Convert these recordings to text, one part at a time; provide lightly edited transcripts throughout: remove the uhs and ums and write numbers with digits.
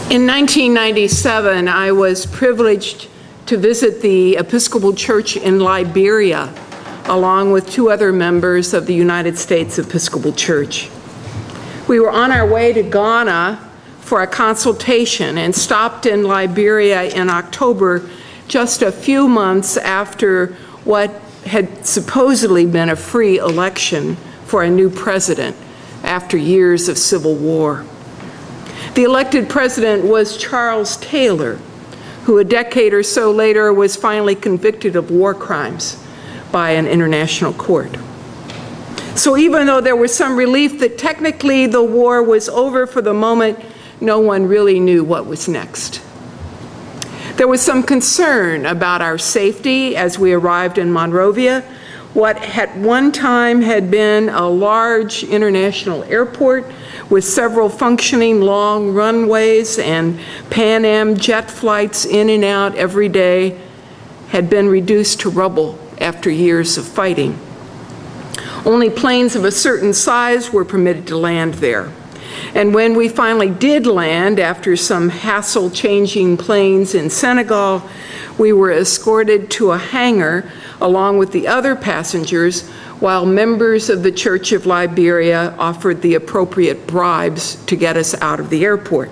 In 1997, I was privileged to visit the Episcopal Church in Liberia, along with two other members of the United States Episcopal Church. We were on our way to Ghana for a consultation and stopped in Liberia in October, just a few months after what had supposedly been a free election for a new president after years of civil war. The elected president was Charles Taylor, who a decade or so later was finally convicted of war crimes by an international court. So even though there was some relief that technically the war was over for the moment, no one really knew what was next. There was some concern about our safety as we arrived in Monrovia, what at one time had been a large international airport with several functioning long runways and Pan Am jet flights in and out every day, had been reduced to rubble after years of fighting. Only planes of a certain size were permitted to land there. And when we finally did land, after some hassle changing planes in Senegal, we were escorted to a hangar along with the other passengers, while members of the Church of Liberia offered the appropriate bribes to get us out of the airport.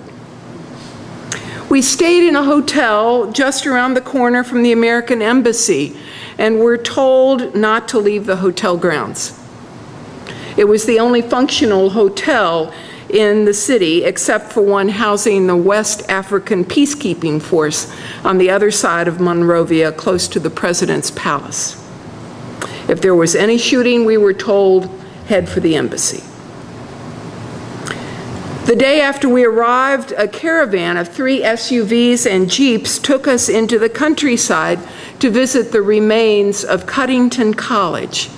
We stayed in a hotel just around the corner from the American Embassy and were told not to leave the hotel grounds. It was the only functional hotel in the city except for one housing the West African Peacekeeping Force on the other side of Monrovia, close to the President's Palace. If there was any shooting, we were told, head for the embassy. The day after we arrived, a caravan of 3 SUVs and Jeeps took us into the countryside to visit the remains of Cuddington College,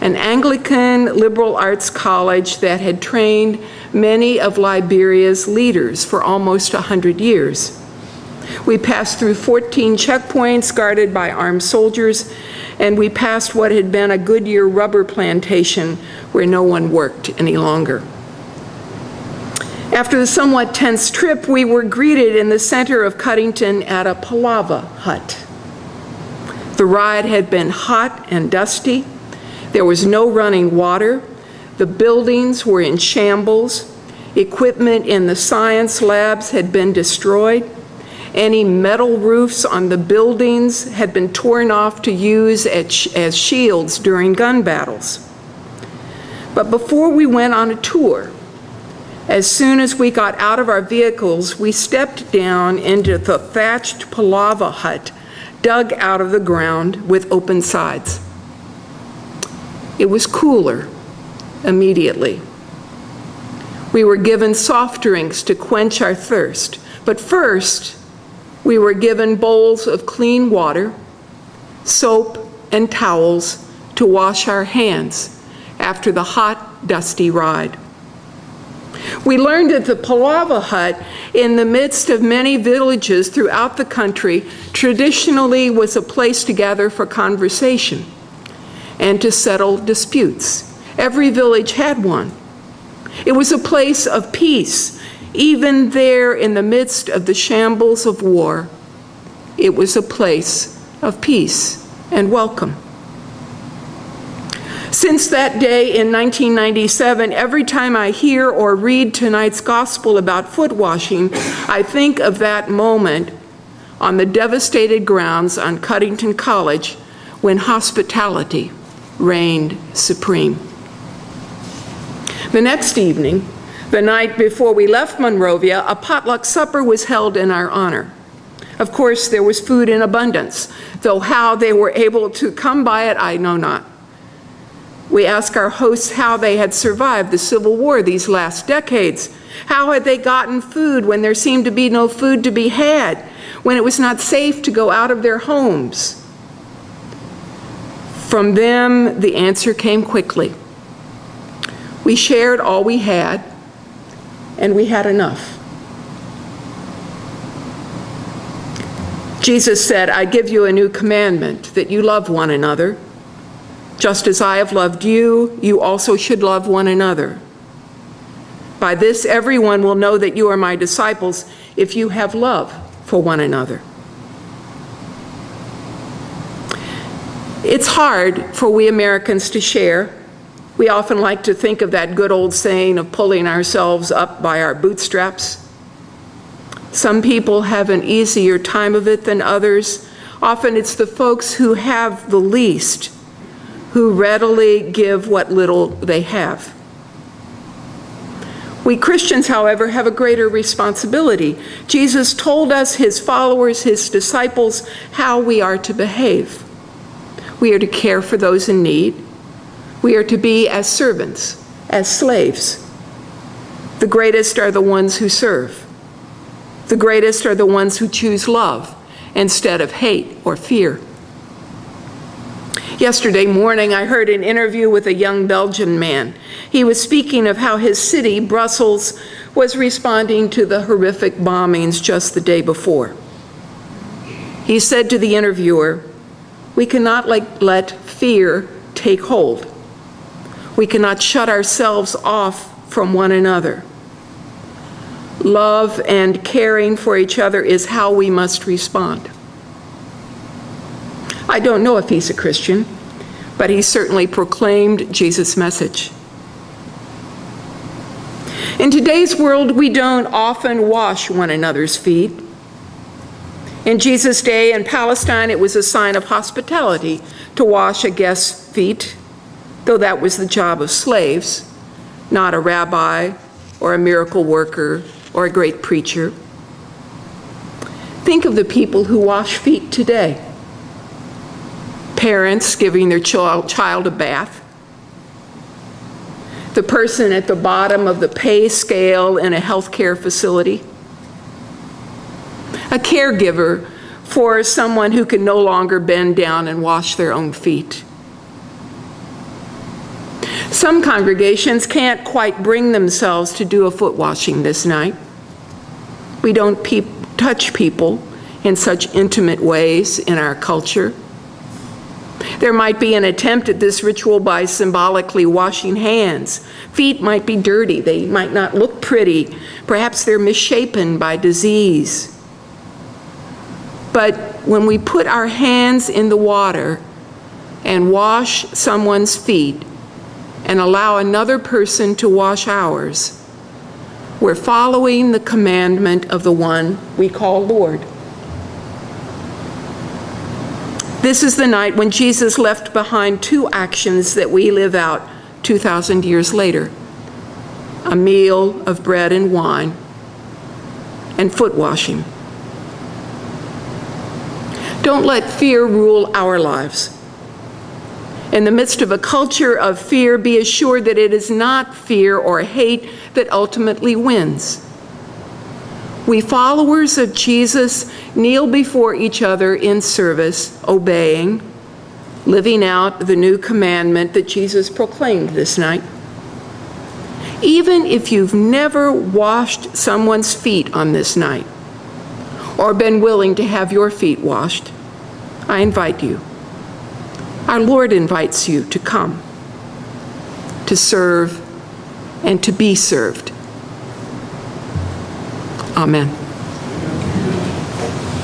an Anglican liberal arts college that had trained many of Liberia's leaders for almost 100 years. We passed through 14 checkpoints guarded by armed soldiers, and we passed what had been a Goodyear rubber plantation where no one worked any longer. After the somewhat tense trip, we were greeted in the center of Cuddington at a palava hut. The ride had been hot and dusty. There was no running water. The buildings were in shambles. Equipment in the science labs had been destroyed. Any metal roofs on the buildings had been torn off to use as shields during gun battles. But before we went on a tour, as soon as we got out of our vehicles, we stepped down into the thatched palava hut dug out of the ground with open sides. It was cooler immediately. We were given soft drinks to quench our thirst, but first, we were given bowls of clean water, soap, and towels to wash our hands after the hot, dusty ride. We learned that the palava hut, in the midst of many villages throughout the country, traditionally was a place to gather for conversation and to settle disputes. Every village had one. It was a place of peace. Even there in the midst of the shambles of war, it was a place of peace and welcome. Since that day in 1997, every time I hear or read tonight's gospel about foot washing, I think of that moment on the devastated grounds on Cuddington College when hospitality reigned supreme. The next evening, the night before we left Monrovia, a potluck supper was held in our honor. Of course, there was food in abundance, though how they were able to come by it, I know not. We asked our hosts how they had survived the Civil War these last decades. How had they gotten food when there seemed to be no food to be had, when it was not safe to go out of their homes? From them, the answer came quickly. We shared all we had, and we had enough. Jesus said, "I give you a new commandment, that you love one another. Just as I have loved you, you also should love one another. By this, everyone will know that you are my disciples if you have love for one another. It's hard for we Americans to share. We often like to think of that good old saying of pulling ourselves up by our bootstraps. Some people have an easier time of it than others. Often it's the folks who have the least who readily give what little they have. We Christians, however, have a greater responsibility. Jesus told us, his followers, his disciples, how we are to behave. We are to care for those in need. We are to be as servants, as slaves. The greatest are the ones who serve. The greatest are the ones who choose love instead of hate or fear. Yesterday morning, I heard an interview with a young Belgian man. He was speaking of how his city, Brussels, was responding to the horrific bombings just the day before. He said to the interviewer, "We cannot let fear take hold. We cannot shut ourselves off from one another. Love and caring for each other is how we must respond." I don't know if he's a Christian, but he certainly proclaimed Jesus' message. In today's world, we don't often wash one another's feet. In Jesus' day in Palestine, it was a sign of hospitality to wash a guest's feet, though that was the job of slaves, not a rabbi or a miracle worker or a great preacher. Think of the people who wash feet today. Parents giving their child a bath. The person at the bottom of the pay scale in a healthcare facility. A caregiver for someone who can no longer bend down and wash their own feet. Some congregations can't quite bring themselves to do a foot washing this night. We don't touch people in such intimate ways in our culture. There might be an attempt at this ritual by symbolically washing hands. Feet might be dirty. They might not look pretty. Perhaps they're misshapen by disease. But when we put our hands in the water and wash someone's feet and allow another person to wash ours, we're following the commandment of the one we call Lord. This is the night when Jesus left behind two actions that we live out 2,000 years later: a meal of bread and wine and foot washing. Don't let fear rule our lives. In the midst of a culture of fear, be assured that it is not fear or hate that ultimately wins. We followers of Jesus kneel before each other in service, obeying, living out the new commandment that Jesus proclaimed this night. Even if you've never washed someone's feet on this night, or been willing to have your feet washed, I invite you. Our Lord invites you to come, to serve, and to be served. Amen.